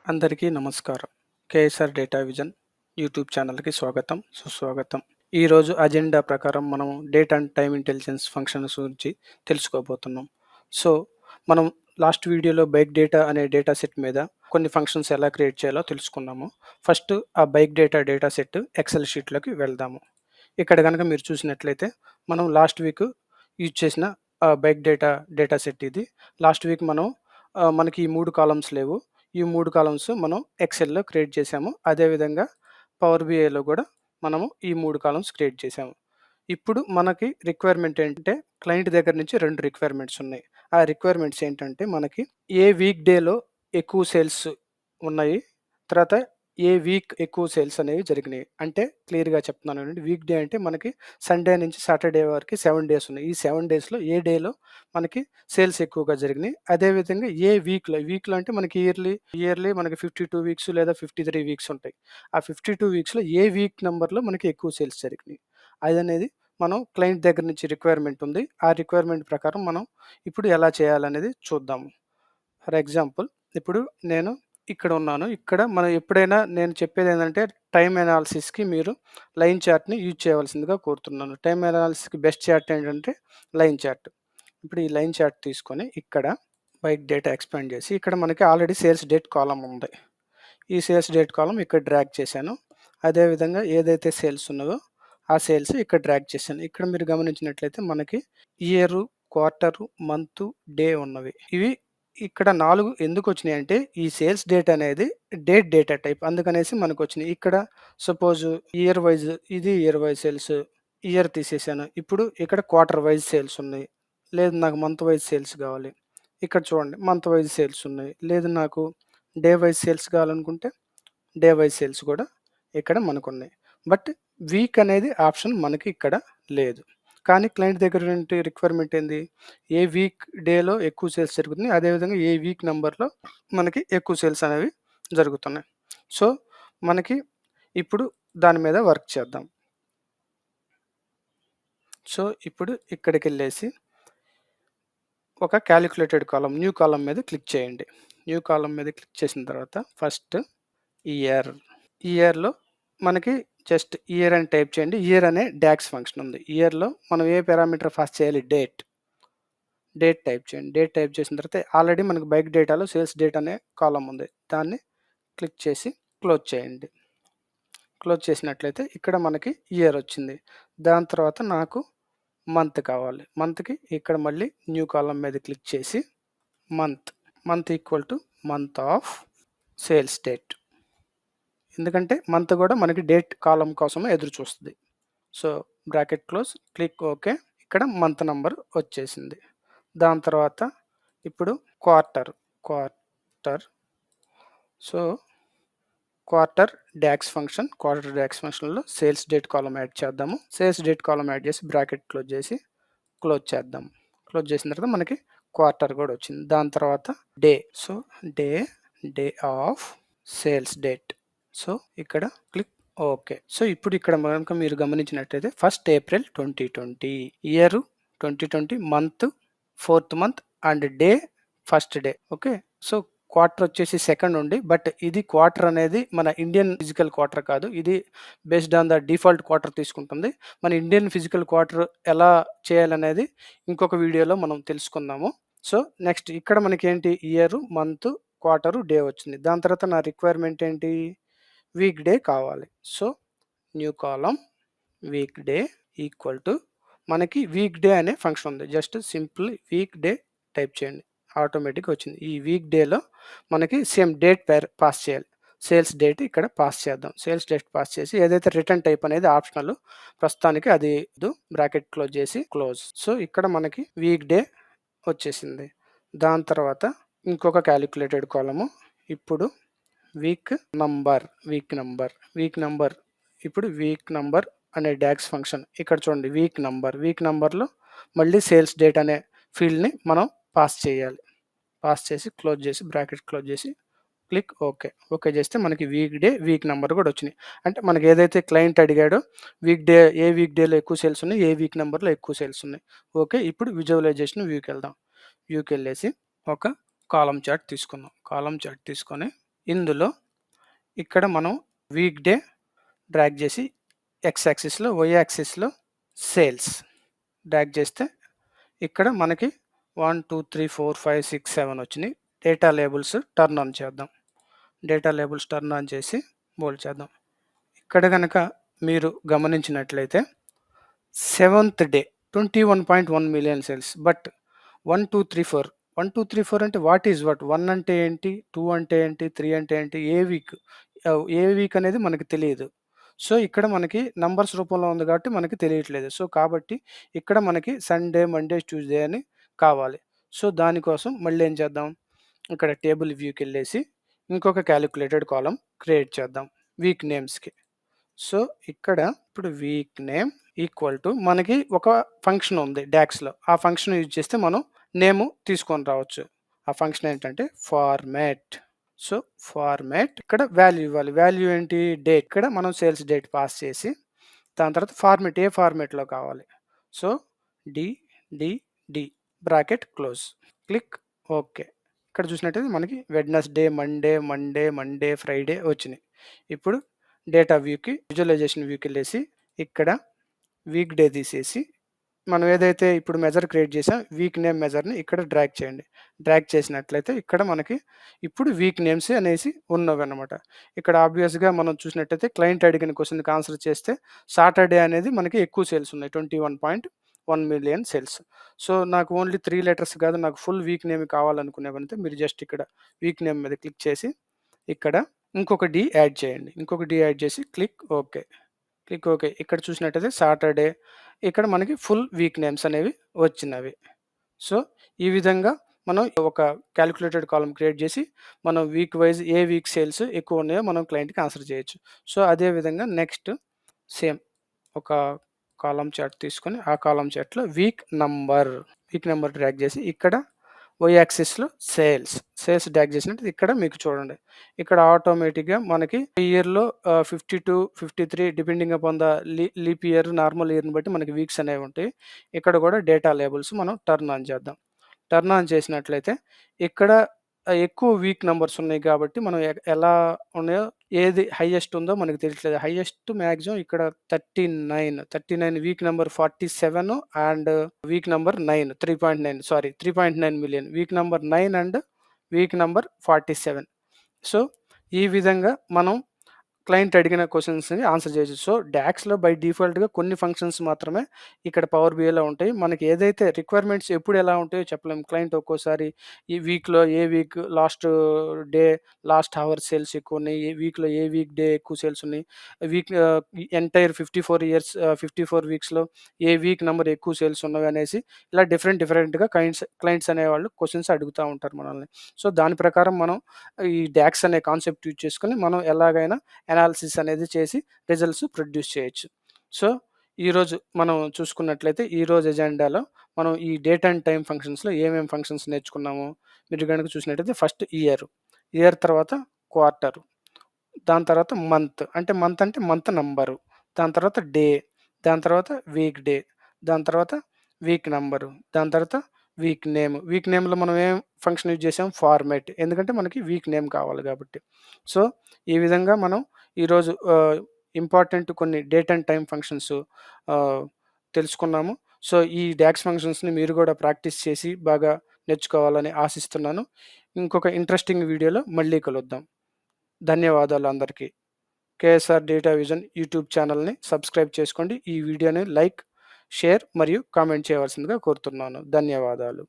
అందరికీ నమస్కారం. KSR data vision YouTube ఛానల్‌కి స్వాగతం, సుస్వాగతం. ఈరోజు అజెండా ప్రకారం మనం date and time intelligence functions గురించి తెలుసుకోబోతున్నాం. సో, మనం లాస్ట్ వీడియోలో బైగ్ డేటా అనే డేటా సెట్ మీద కొన్ని ఫంక్షన్స్ ఎలా క్రియేట్ చేయాలో తెలుసుకున్నాము. ఫస్ట్ ఆ బైగ్ డేటా సెట్ ఎక్సెల్ షీట్‌లోకి వెళ్దాము. ఇక్కడ గనక మీరు చూసినట్లయితే మనం లాస్ట్ వీక్ యూజ్ చేసిన బైగ్ డేటా సెట్ ఇది. లాస్ట్ వీక్ మనం మనకి ఈ 3 కాలమ్స్ లేవు. ఈ 3 కాలమ్స్ మనం ఎక్సెల్‌లో క్రియేట్ చేసాము. అదేవిధంగా పవర్ బిఐలో కూడా మనము ఈ 3 కాలమ్స్ క్రియేట్ చేసాము. ఇప్పుడు మనకి రిక్వైర్మెంట్ ఏంటంటే క్లయింట్ దగ్గర నుంచి 2 రిక్వైర్మెంట్స్ ఉన్నాయి. ఆ రిక్వైర్మెంట్స్ ఏంటంటే మనకి ఏ వీక్ డేలో ఎక్కువ సేల్స్ ఉన్నాయి. తర్వాత ఏ వీక్ ఎక్కువ సేల్స్ అనేవి జరిగినాయి. అంటే క్లియర్‌గా చెప్తున్నాను వినండి. వీక్ డే అంటే మనకి సండే నుంచి సాటర్డే వరకి 7 డేస్ ఉన్నాయి. ఈ 7 డేస్‌లో ఏ డేలో మనకి సేల్స్ ఎక్కువగా జరిగినాయి. అదేవిధంగా ఏ వీక్‌లో అంటే మనకి ఇయర్లీ మనకి 52 వీక్స్ లేదా 53 వీక్స్ ఉంటాయి. ఆ 52 వీక్స్‌లో ఏ వీక్ నంబర్‌లో మనకి ఎక్కువ సేల్స్ జరిగినాయి. అదనేది మనం క్లయింట్ దగ్గర నుంచి రిక్వైర్మెంట్ ఉంది. ఆ రిక్వైర్మెంట్ ప్రకారం మనం ఇప్పుడు ఎలా చేయాలనేది చూద్దాము. ఫర్ ఎగ్జాంపుల్ ఇప్పుడు నేను ఇక్కడ ఉన్నాను. ఇక్కడ మనం ఎప్పుడైనా నేను చెప్పేదేంటంటే టైమ్ అనాలిసిస్‌కి మీరు లైన్ చార్ట్‌ని యూజ్ చేయవలసిందిగా కోరుతున్నాను. టైమ్ అనాలిసిస్‌కి బెస్ట్ చార్ట్ ఏంటంటే లైన్ చార్ట్. ఇప్పుడు ఈ లైన్ చార్ట్ తీసుకొని ఇక్కడ బైక్ డేటా ఎక్స్పాండ్ చేసి ఇక్కడ మనకి ఆల్రెడీ సేల్స్ డేట్ కాలమ్ ఉంది. ఈ సేల్స్ డేట్ కాలమ్ ఇక్కడ డ్రాగ్ చేశాను. అదేవిధంగా ఏదైతే సేల్స్ ఉన్నదో ఆ సేల్స్ ఇక్కడ డ్రాగ్ చేశాను. ఇక్కడ మీరు గమనించినట్లయితే మనకి ఇయరు, క్వార్టరు, మంతు, డే ఉన్నవి. ఇవి ఇక్కడ 4 ఎందుకొచ్చినాయంటే ఈ సేల్స్ డేట్ అనేది డేటా టైప్ అందుకనేసి మనకొచ్చినాయి. ఇక్కడ suppose year wise sales year తీసేసాను. ఇప్పుడు ఇక్కడ క్వార్టర్ వైజ్ సేల్స్ ఉన్నాయి. లేదు నాకు మంత్ వైజ్ సేల్స్ కావాలి. ఇక్కడ చూడండి మంత్ వైజ్ సేల్స్ ఉన్నాయి. లేదు నాకు డే వైజ్ సేల్స్ కావాలనుకుంటే డే వైజ్ సేల్స్ కూడా ఇక్కడ మనకున్నాయి. బట్ వీక్ అనేది ఆప్షన్ మనకి ఇక్కడ లేదు. కానీ క్లయింట్ దగ్గర నుండి రిక్వైర్మెంట్ ఏంది? ఏ వీక్ డేలో ఎక్కువ సేల్స్ జరుగుతున్నాయి. అదేవిధంగా ఏ వీక్ నంబర్‌లో మనకి ఎక్కువ సేల్స్ అనేవి జరుగుతున్నాయి. సో, మనకి ఇప్పుడు దాని మీద వర్క్ చేద్దాం. సో, ఇప్పుడు ఇక్కడికెళ్ళేసి ఒక క్యాలిక్యులేటెడ్ కాలమ్, న్యూ కాలమ్ మీద క్లిక్ చేయండి. న్యూ కాలమ్ మీద క్లిక్ చేసిన తర్వాత ఫస్ట్ ఇయర్. ఇయర్‌లో మనకి జస్ట్ ఇయర్ అని టైప్ చేయండి. ఇయర్ అనే డాక్స్ ఫంక్షన్ ఉంది. ఇయర్‌లో మనం ఏ పారామీటర్ పాస్ చేయాలి? డేట్ టైప్ చేయండి. డేట్ టైప్ చేసిన తర్వాత ఆల్రెడీ మనకి బైక్ డేటాలో సేల్స్ డేట్ అనే కాలమ్ ఉంది. దాన్ని క్లిక్ చేసి క్లోజ్ చేయండి. క్లోజ్ చేసినట్లయితే ఇక్కడ మనకి ఇయర్ వచ్చింది. దాని తర్వాత నాకు మంత్ కావాలి. మంత్‌కి ఇక్కడ మళ్ళీ న్యూ కాలమ్ మీద క్లిక్ చేసి month equal to month of sales date. ఎందుకంటే మంత్ కూడా మనకి డేట్ కాలమ్ కోసమే ఎదురు చూస్తుంది. So, bracket close, click okay. ఇక్కడ మంత్ నంబర్ వచ్చేసింది. దాని తర్వాత ఇప్పుడు క్వార్టర్. సో, క్వార్టర్ డాక్స్ ఫంక్షన్‌లో సేల్స్ డేట్ కాలమ్ యాడ్ చేద్దాము. సేల్స్ డేట్ కాలమ్ యాడ్ చేసి బ్రాకెట్ క్లోజ్ చేసి క్లోజ్ చేద్దాం. క్లోజ్ చేసిన తర్వాత మనకి క్వార్టర్ కూడా వచ్చింది. దాని తర్వాత day. So, day of sales date. So, ఇక్కడ క్లిక్ ఓకే. సో, ఇప్పుడు ఇక్కడ గనుక మీరు గమనించినట్టయితే 1 April 2020 year 2020 month 4th month and day 1st day. Okay. So, quarter వచ్చేసి సెకండ్ ఉంది. బట్ ఇది క్వార్టర్ అనేది మన ఇండియన్ ఫిజికల్ క్వార్టర్ కాదు. ఇది based on the default quarter తీసుకుంటుంది. మన ఇండియన్ ఫిజికల్ క్వార్టర్ ఎలా చేయాలనేది ఇంకొక వీడియోలో మనం తెలుసుకుందాము. సో, నెక్స్ట్ ఇక్కడ మనకేంటి ఇయర్, మంత్, క్వార్టర్, డే వచ్చింది. దాని తర్వాత నా రిక్వైర్మెంట్ ఏంటి? వీక్ డే కావాలి. So, new column week day equal to మనకి వీక్ డే అనే ఫంక్షన్ ఉంది. Just simple week day type చేయండి. ఆటోమేటిక్‌గా వచ్చింది. ఈ వీక్ డేలో మనకి సేమ్ డేట్ పాస్ చేయాలి. సేల్స్ డేట్ ఇక్కడ పాస్ చేద్దాం. సేల్స్ డేట్ పాస్ చేసి ఏదైతే రిటర్న్ టైప్ అనేది ఆప్షనల్. ప్రస్తుతానికి అది బ్రాకెట్ క్లోజ్ చేసి క్లోజ్. సో, ఇక్కడ మనకి వీక్ డే వచ్చేసింది. దాని తర్వాత ఇంకొక క్యాలిక్యులేటెడ్ కాలము. ఇప్పుడు వీక్ నంబర్ ఇప్పుడు వీక్ నంబర్ అనే డాక్స్ ఫంక్షన్ ఇక్కడ చూడండి వీక్ నంబర్‌లో మళ్ళీ సేల్స్ డేట్ అనే ఫీల్డ్‌ని మనం పాస్ చేయాలి. పాస్ చేసి క్లోజ్ చేసి బ్రాకెట్ క్లోజ్ చేసి క్లిక్ ఓకే. ఓకే చేస్తే మనకి వీక్ నంబర్ కూడా వచ్చినాయి. అంటే మనకి ఏదైతే క్లయింట్ అడిగాడో ఏ వీక్ డేలో ఎక్కువ సేల్స్ ఉన్నాయి, ఏ వీక్ నంబర్‌లో ఎక్కువ సేల్స్ ఉన్నాయి. ఓకే. ఇప్పుడు విజువలైజేషన్ వ్యూకెళ్దాం. వ్యూకెళ్ళేసి ఒక కాలమ్ చార్ట్ తీసుకుందాం. కాలమ్ చార్ట్ తీసుకొని ఇందులో ఇక్కడ మనం వీక్ డే డ్రాగ్ చేసి ఎక్స్ యాక్సిస్లో, వై యాక్సిస్లో సేల్స్ డ్రాగ్ చేస్తే ఇక్కడ మనకి 1 2 3 4 5 6 7 వచ్చినాయి. డేటా లేబుల్స్ టర్న్ ఆన్ చేద్దాం. డేటా లేబుల్స్ టర్న్ ఆన్ చేసి బోల్డ్ చేద్దాం. ఇక్కడ కనుక మీరు గమనించినట్లయితే 7th day 21.1 million sales. But 1 2 3 4 1 2 3 4 అంటే వాట్ ఈజ్ వాట్? 1 అంటే ఏంటి, 2 అంటే ఏంటి, 3 అంటే ఏంటి, ఏ వీక్ అనేది మనకి తెలియదు. సో ఇక్కడ మనకి నంబర్స్ రూపంలో ఉంది కాబట్టి మనకి తెలియట్లేదు. సో కాబట్టి ఇక్కడ మనకి సండే, మండే, ట్యూస్డే అని కావాలి. సో దానికోసం మళ్ళీ ఏం చేద్దాం, ఇక్కడ టేబుల్ వ్యూకి వెళ్ళేసి ఇంకొక క్యాలిక్యులేటెడ్ కాలం క్రియేట్ చేద్దాం వీక్ నేమ్స్కి. సో ఇక్కడ ఇప్పుడు వీక్ నేమ్ ఈక్వల్ టు మనకి ఒక ఫంక్షన్ ఉంది డాక్స్లో. ఆ ఫంక్షన్ యూజ్ చేస్తే మనం నేమ్ తీసుకొని రావచ్చు. ఆ ఫంక్షన్ ఏంటంటే ఫార్మాట్. సో ఫార్మాట్ ఇక్కడ వాల్యూ ఇవ్వాలి. వాల్యూ ఏంటి? డేట్. ఇక్కడ మనం సేల్స్ డేట్ పాస్ చేసి దాని తర్వాత ఫార్మాట్ ఏ ఫార్మాట్లో కావాలి. So the bracket close, click okay. ఇక్కడ చూసినట్టయితే మనకి వెడ్నెస్డే, మండే, ఫ్రైడే వచ్చినాయి. ఇప్పుడు డేటా వ్యూకి, విజువలైజేషన్ వ్యూకి వెళ్ళేసి ఇక్కడ వీక్ డే తీసేసి మనం ఏదైతే ఇప్పుడు మెజర్ క్రియేట్ చేసాం వీక్ నేమ్ మెజర్ని ఇక్కడ డ్రాగ్ చేయండి. డ్రాగ్ చేసినట్లయితే ఇక్కడ మనకి ఇప్పుడు వీక్ నేమ్స్ అనేసి ఉన్నవి అనమాట. ఇక్కడ ఆబ్వియస్గా మనం చూసినట్టయితే క్లయింట్ అడిగిన క్వశ్చన్కి ఆన్సర్ చేస్తే సాటర్డే అనేది మనకి ఎక్కువ సేల్స్ ఉన్నాయి, 21.1 మిలియన్ సేల్స్. సో నాకు ఓన్లీ 3 లెటర్స్ కాదు, నాకు ఫుల్ వీక్ నేమ్ కావాలనుకునేవంటే మీరు జస్ట్ ఇక్కడ వీక్ నేమ్ మీద క్లిక్ చేసి ఇక్కడ ఇంకొక డి యాడ్ చేయండి. ఇంకొక డి యాడ్ చేసి క్లిక్ ఓకే. ఇక్కడ చూసినట్టయితే సాటర్డే, ఇక్కడ మనకి ఫుల్ వీక్ నేమ్స్ అనేవి వచ్చినవి. సో ఈ విధంగా మనం ఒక క్యాలిక్యులేటెడ్ కాలం క్రియేట్ చేసి మనం వీక్ వైజ్ ఏ వీక్ సేల్స్ ఎక్కువ ఉన్నాయో మనం క్లయింట్కి ఆన్సర్ చేయొచ్చు. సో అదే విధంగా నెక్స్ట్ సేమ్ ఒక కాలం చార్ట్ తీసుకొని ఆ కాలం చార్ట్లో వీక్ నెంబర్ డ్రాగ్ చేసి ఇక్కడ వై యాక్సిస్లో సేల్స్ డ్రాగ్ చేసినట్టు ఇక్కడ మీకు చూడండి. ఇక్కడ ఆటోమేటిక్గా మనకి ఇయర్లో 52 53 depending upon the leap year, normal ఇయర్ని బట్టి మనకి వీక్స్ అనేవి ఉంటాయి. ఇక్కడ కూడా డేటా లేబుల్స్ మనం టర్న్ ఆన్ చేద్దాం. టర్న్ ఆన్ చేసినట్లయితే ఇక్కడ ఎక్కువ వీక్ నెంబర్స్ ఉన్నాయి కాబట్టి మనం ఎలా ఉన్నాయో, ఏది హైయెస్ట్ ఉందో మనకు తెలియట్లేదు. హైయెస్ట్ మ్యాక్సిమం ఇక్కడ 39 week number 47 and weak number 3.9 million. Week number 9 and weak number 47. So ఈ విధంగా మనం క్లయింట్ అడిగిన క్వశ్చన్స్ని ఆన్సర్ చేయొచ్చు. సో డాక్స్లో బై డిఫాల్ట్గా కొన్ని ఫంక్షన్స్ మాత్రమే ఇక్కడ పవర్ బిఐలో ఉంటాయి. మనకి ఏదైతే రిక్వైర్మెంట్స్ ఎప్పుడు ఎలా ఉంటాయో చెప్పలేము. క్లయింట్ ఒక్కోసారి ఈ వీక్లో ఏ week last day, last hour sales ఎక్కువ ఉన్నాయి, ఏ వీక్లో ఏ వీక్ డే ఎక్కువ సేల్స్ ఉన్నాయి, వీక్ ఎంటైర్ 54 వీక్స్లో ఏ వీక్ నెంబర్ ఎక్కువ సేల్స్ ఉన్నవి అనేసి ఇలా డిఫరెంట్గా క్లయింట్స్ అనేవాళ్ళు క్వశ్చన్స్ అడుగుతూ ఉంటారు మనల్ని. సో దాని ప్రకారం మనం ఈ డాక్స్ అనే కాన్సెప్ట్ యూజ్ చేసుకొని మనం ఎలాగైనా అనాలిసిస్ అనేది చేసి రిజల్ట్స్ ప్రొడ్యూస్ చేయొచ్చు. సో ఈరోజు మనం చూసుకున్నట్లయితే ఈరోజు ఎజెండాలో మనం ఈ డేట్ అండ్ టైం ఫంక్షన్స్లో ఏమేమి ఫంక్షన్స్ నేర్చుకున్నాము మీరు కనుక చూసినట్టయితే ఫస్ట్ ఇయర్ తర్వాత క్వార్టర్, దాని తర్వాత మంత్ అంటే మంత్ నంబరు, దాని తర్వాత డే, దాని తర్వాత వీక్ డే, దాని తర్వాత వీక్ నంబరు, దాని తర్వాత వీక్ నేమ్లో మనం ఏం ఫంక్షన్ యూజ్ చేసాం? ఫార్మాట్, ఎందుకంటే మనకి వీక్ నేమ్ కావాలి కాబట్టి. సో ఈ విధంగా మనం ఈరోజు ఇంపార్టెంట్ కొన్ని డేట్ అండ్ టైం ఫంక్షన్స్ తెలుసుకున్నాము. సో ఈ డాక్స్ ఫంక్షన్స్ని మీరు కూడా ప్రాక్టీస్ చేసి బాగా నేర్చుకోవాలని ఆశిస్తున్నాను. ఇంకొక ఇంట్రెస్టింగ్ వీడియోలో మళ్ళీ కలుద్దాం. ధన్యవాదాలు అందరికీ. కేఎస్ఆర్ డేటా విజన్ యూట్యూబ్ ఛానల్ని సబ్స్క్రైబ్ చేసుకోండి. ఈ వీడియోని లైక్, షేర్ మరియు కామెంట్ చేయవలసిందిగా కోరుతున్నాను. ధన్యవాదాలు.